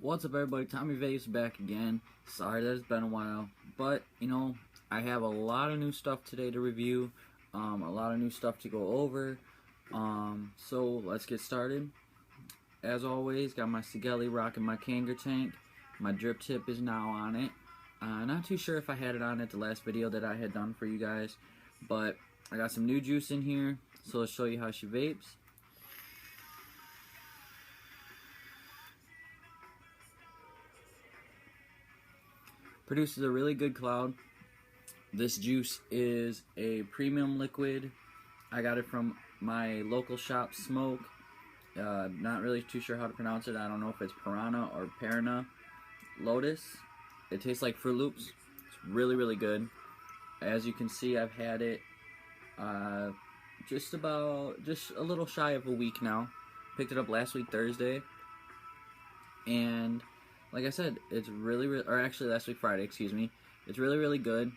What's up, everybody? Tommy Vapes back again. Sorry that it's been a while, but I have a lot of new stuff today to review, a lot of new stuff to go over. So let's get started. As always, got my Sigelei rocking my Kanger tank. My drip tip is now on it. Not too sure if I had it on at the last video that I had done for you guys, but I got some new juice in here, so let's show you how she vapes. Produces a really good cloud. This juice is a premium liquid. I got it from my local shop, Smoke. Not really too sure how to pronounce it. I don't know if it's Piranha or Parana Lotus. It tastes like Fruit Loops. It's really, really good. As you can see, I've had it just a little shy of a week now. Picked it up last week, Thursday. And like I said, it's or actually last week Friday, excuse me. It's really, really good.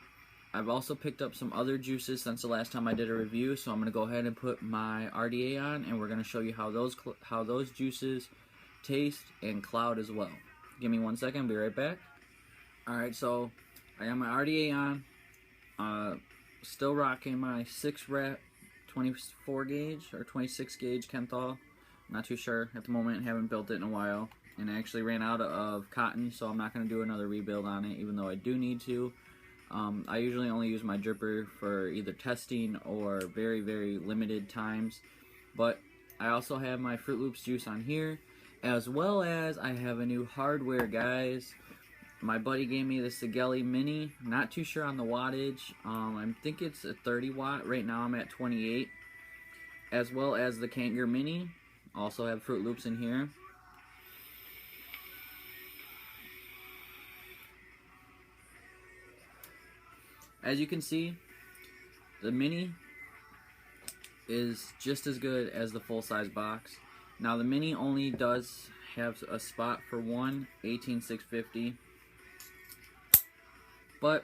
I've also picked up some other juices since the last time I did a review, so I'm going to go ahead and put my RDA on, and we're going to show you how those juices taste and cloud as well. Give me 1 second, I'll be right back. Alright, so I got my RDA on. Still rocking my 6-rep 24 gauge or 26 gauge Kenthal. Not too sure at the moment, haven't built it in a while. And I actually ran out of cotton, so I'm not going to do another rebuild on it, even though I do need to. I usually only use my dripper for either testing or very, very limited times. But I also have my Fruit Loops juice on here, as well as I have a new hardware, guys. My buddy gave me the Sigelei Mini. Not too sure on the wattage. I think it's a 30 watt. Right now I'm at 28. As well as the Kanger Mini. Also have Fruit Loops in here. As you can see, the Mini is just as good as the full-size box. Now the Mini only does have a spot for one 18650, but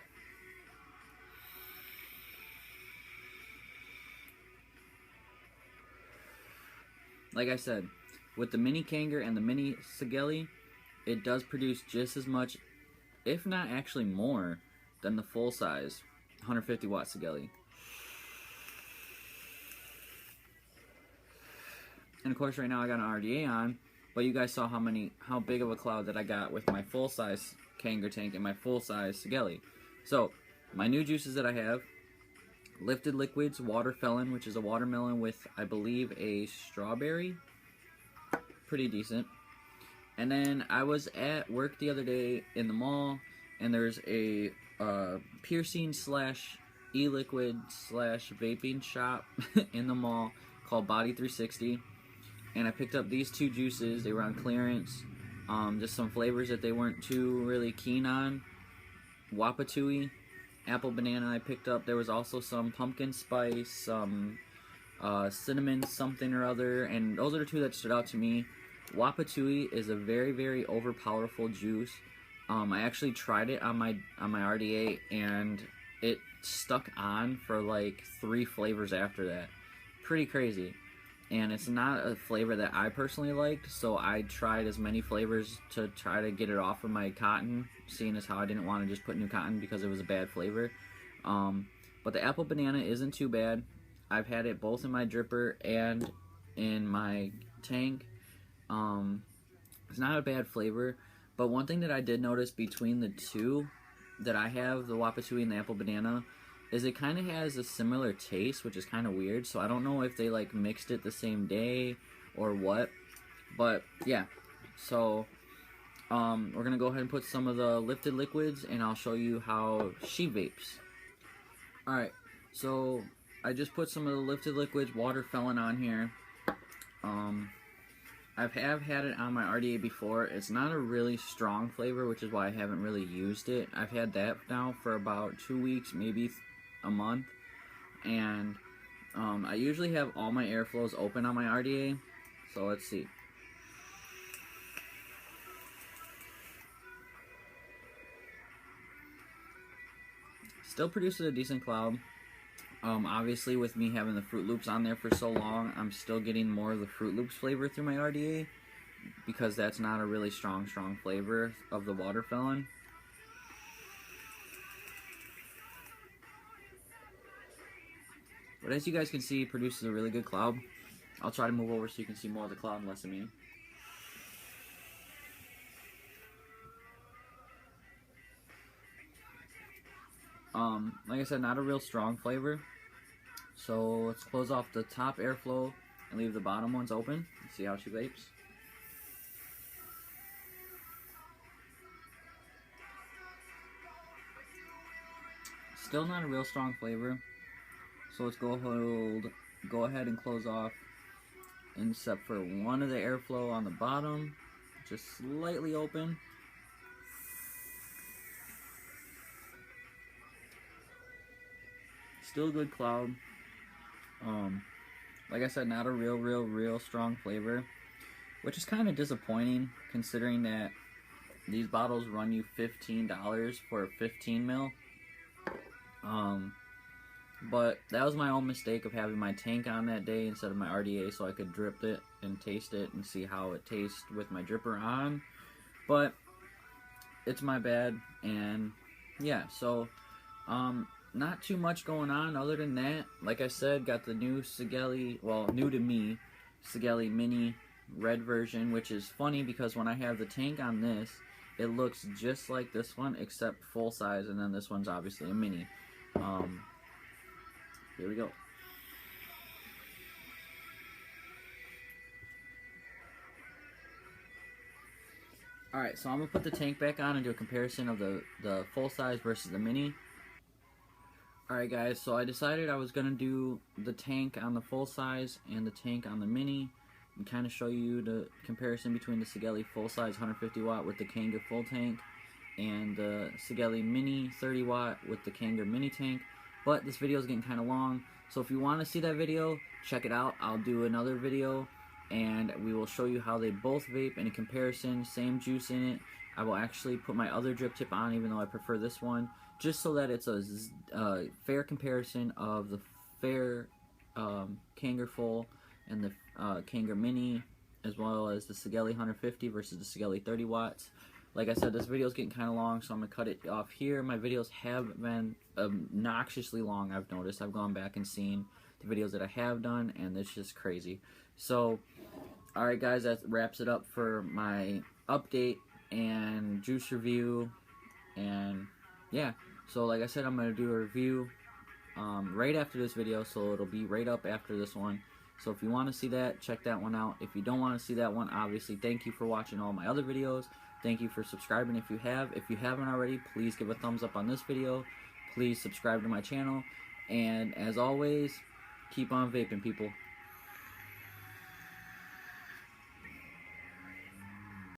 like I said, with the Mini Kanger and the Mini Sigelei, it does produce just as much, if not actually more, than the full-size 150 watt Sigelei. And of course right now I got an RDA on, but you guys saw how big of a cloud that I got with my full-size Kanger tank and my full-size Sigelei. So my new juices that I have: Lifted Liquids Water Felon, which is a watermelon with, I believe, a strawberry. Pretty decent. And then I was at work the other day in the mall, and there's a piercing slash e-liquid slash vaping shop in the mall called Body 360, and I picked up these two juices. They were on clearance. Just some flavors that they weren't too really keen on. Wapatui, apple banana I picked up. There was also some pumpkin spice, some cinnamon something or other, and those are the two that stood out to me. Wapatui is a very, very overpowerful juice. I actually tried it on my RDA, and it stuck on for like 3 flavors after that. Pretty crazy. And it's not a flavor that I personally liked, so I tried as many flavors to try to get it off of my cotton, seeing as how I didn't want to just put new cotton because it was a bad flavor. But the apple banana isn't too bad. I've had it both in my dripper and in my tank. It's not a bad flavor. But one thing that I did notice between the two that I have, the Wapatui and the apple banana, is it kind of has a similar taste, which is kind of weird. So I don't know if they like mixed it the same day or what. But yeah, so we're gonna go ahead and put some of the Lifted Liquids, and I'll show you how she vapes. Alright, so I just put some of the Lifted Liquids Water Felon on here. I have had it on my RDA before. It's not a really strong flavor, which is why I haven't really used it. I've had that now for about 2 weeks, maybe a month. And I usually have all my airflows open on my RDA. So let's see. Still produces a decent cloud. Obviously, with me having the Fruit Loops on there for so long, I'm still getting more of the Fruit Loops flavor through my RDA. because that's not a really strong flavor of the watermelon. But as you guys can see, it produces a really good cloud. I'll try to move over so you can see more of the cloud and less of me. Like I said, not a real strong flavor. So let's close off the top airflow and leave the bottom ones open. Let's see how she vapes. Still not a real strong flavor. So let's go ahead and close off, except for one of the airflow on the bottom, just slightly open. Still a good cloud. Like I said, not a real strong flavor, which is kind of disappointing considering that these bottles run you $15 for a 15 mil. But that was my own mistake of having my tank on that day instead of my RDA, so I could drip it and taste it and see how it tastes with my dripper on. But it's my bad, and yeah, so not too much going on other than that. Like I said, got the new Sigelei, well, new to me, Sigelei Mini red version, which is funny because when I have the tank on this, it looks just like this one except full size, and then this one's obviously a mini. Here we go. Alright, so I'm going to put the tank back on and do a comparison of the full size versus the mini. Alright guys, so I decided I was going to do the tank on the full size and the tank on the mini, and kind of show you the comparison between the Sigelei full size 150 watt with the Kanga full tank and the Sigelei mini 30 watt with the Kanga mini tank. But this video is getting kind of long, so if you want to see that video, check it out. I'll do another video and we will show you how they both vape in a comparison, same juice in it. I will actually put my other drip tip on even though I prefer this one, just so that it's a fair comparison of the fair Kanga full and the Kanga mini, as well as the Sigelei 150 versus the Sigelei 30 watts. Like I said, this video is getting kind of long, so I'm going to cut it off here. My videos have been obnoxiously long, I've noticed. I've gone back and seen the videos that I have done, and it's just crazy. So, alright guys, that wraps it up for my update and juice review. And yeah, so like I said, I'm going to do a review right after this video, so it'll be right up after this one. So if you want to see that, check that one out. If you don't want to see that one, obviously, thank you for watching all my other videos. Thank you for subscribing if you have. If you haven't already, please give a thumbs up on this video. Please subscribe to my channel. And as always, keep on vaping, people.